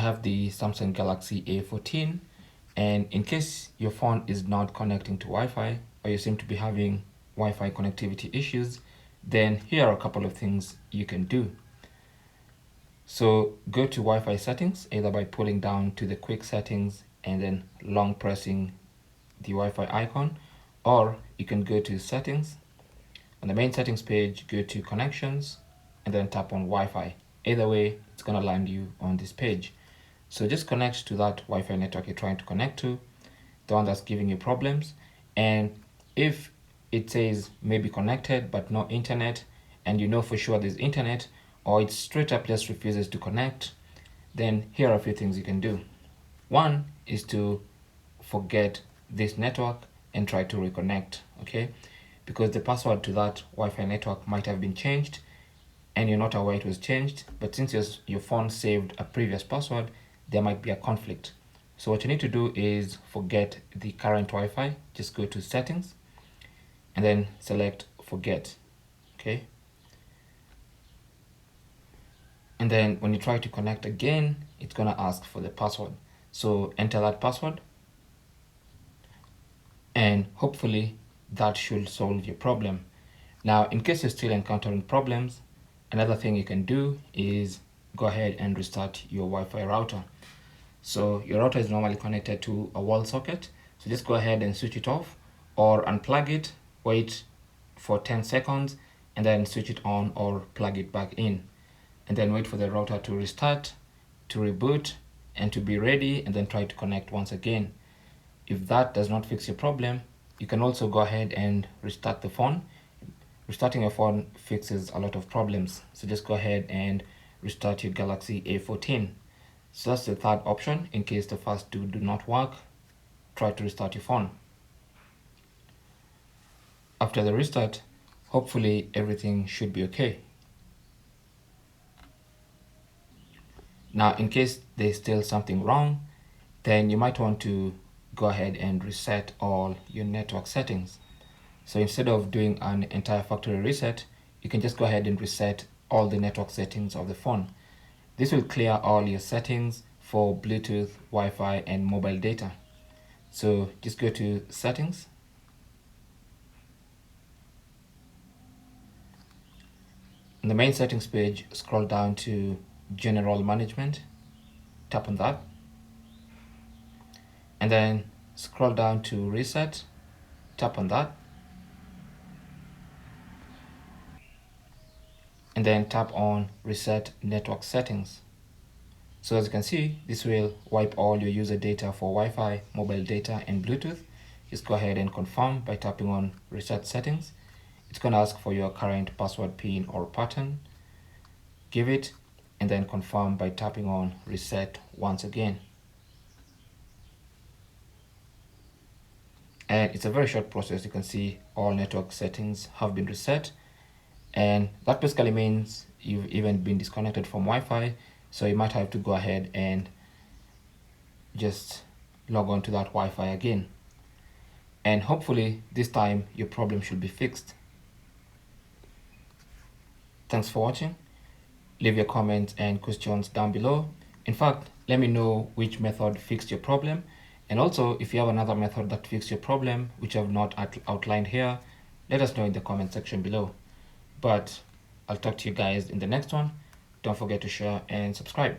have the Samsung Galaxy A14, and in case your phone is not connecting to Wi-Fi or you seem to be having Wi-Fi connectivity issues, then here are a couple of things you can do. So go to Wi-Fi settings, either by pulling down to the quick settings and then long pressing the Wi-Fi icon, or you can go to settings. On the main settings page, go to connections and then tap on Wi-Fi. Either way, it's going to land you on this page. So just connect to that Wi-Fi network you're trying to connect to, the one that's giving you problems. And if it says maybe connected but no internet, and you know for sure there's internet, or it straight up just refuses to connect, then here are a few things you can do. One is to forget this network and try to reconnect, okay? Because the password to that Wi-Fi network might have been changed and you're not aware it was changed, but since your phone saved a previous password, there might be a conflict. So what you need to do is forget the current Wi-Fi. Just go to settings and then select forget, okay? And then when you try to connect again, it's gonna ask for the password. So enter that password and hopefully that should solve your problem. Now, in case you're still encountering problems, another thing you can do is go ahead and restart your Wi-Fi router. So your router is normally connected to a wall socket. So just go ahead and switch it off or unplug it, wait for 10 seconds and then switch it on or plug it back in. And then wait for the router to restart, to reboot and to be ready, and then try to connect once again. If that does not fix your problem, you can also go ahead and restart the phone. Restarting your phone fixes a lot of problems. So just go ahead and restart your Galaxy A14. So that's the third option. In case the first two do not work, try to restart your phone. After the restart, hopefully everything should be okay. Now, in case there's still something wrong, then you might want to go ahead and reset all your network settings. So instead of doing an entire factory reset, you can just go ahead and reset all the network settings of the phone. This will clear all your settings for Bluetooth, Wi-Fi, and mobile data. So just go to settings. On the main settings page, scroll down to general management, tap on that, and then scroll down to reset, tap on that, and then tap on reset network settings. So as you can see, this will wipe all your user data for Wi-Fi, mobile data, and Bluetooth. Just go ahead and confirm by tapping on reset settings. It's going to ask for your current password, PIN, or pattern. Give it and then confirm by tapping on reset once again. And it's a very short process. You can see all network settings have been reset, and that basically means you've even been disconnected from Wi-Fi, so you might have to go ahead and just log on to that Wi-Fi again, and hopefully this time your problem should be fixed. Thanks for watching. Leave your comments and questions down below. In fact, let me know which method fixed your problem, and also if you have another method that fixed your problem which I've not outlined here, let us know in the comment section below. But I'll talk to you guys in the next one. Don't forget to share and subscribe.